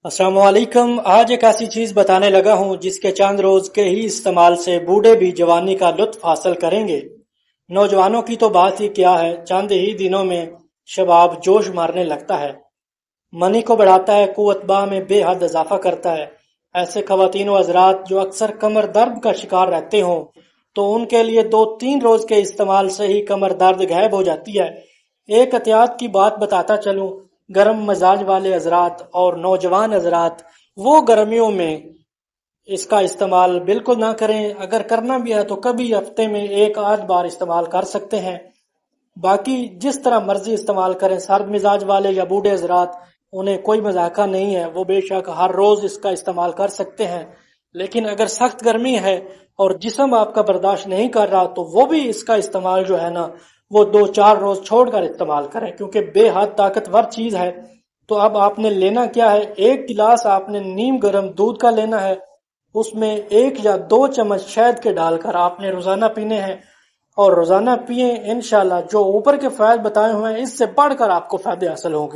अस्सलाम वालेकुम। आज एक ऐसी चीज बताने लगा हूँ जिसके चंद रोज के ही इस्तेमाल से बूढ़े भी जवानी का लुत्फ हासिल करेंगे। नौजवानों की तो बात ही क्या है, चंद ही दिनों में शबाब जोश मारने लगता है, मनी को बढ़ाता है, कुव्वत-बा में बेहद इजाफा करता है। ऐसे खवातीन व हजरात जो अक्सर कमर दर्द का शिकार रहते हों तो उनके लिए 2-3 रोज के इस्तेमाल से ही कमर दर्द गायब हो जाती है। एक एहतियात की बात बताता चलूं, गर्म मिजाज वाले हजरात और नौजवान हजरात वो गर्मियों में इसका इस्तेमाल बिल्कुल ना करें। अगर करना भी है तो कभी हफ्ते में एक आध बार इस्तेमाल कर सकते हैं। बाकी जिस तरह मर्जी इस्तेमाल करें, सर्द मिजाज वाले या बूढ़े हजरात, उन्हें कोई मजाका नहीं है, वो बेशक हर रोज इसका इस्तेमाल कर सकते हैं। लेकिन अगर सख्त गर्मी है और जिस्म आपका बर्दाश्त नहीं कर रहा तो वो भी इसका इस्तेमाल जो है ना, वो 2-4 रोज छोड़कर इस्तेमाल करें, क्योंकि बेहद ताकतवर चीज है। तो अब आपने लेना क्या है, एक गिलास आपने नीम गर्म दूध का लेना है, उसमें 1 या 2 चम्मच शहद के डालकर आपने रोजाना पीने हैं। और रोजाना पिए, इंशाल्लाह जो ऊपर के फायदे बताए हुए हैं इससे बढ़कर आपको फायदे हासिल होंगे।